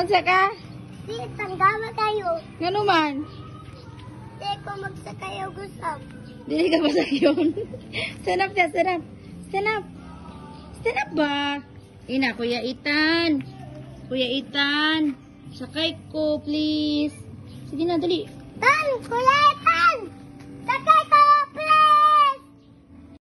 Unsa ka? Di, tanggama kayo. Ngano man? Di ko magsakayo gusto. Dili ka ba sa yun? Stand up ka, stand up. Stand up. Stand up ba? Ina, Kuya Ethan. Kuya Ethan. Sakay ko, please. Sige na, dali. Tan, kuya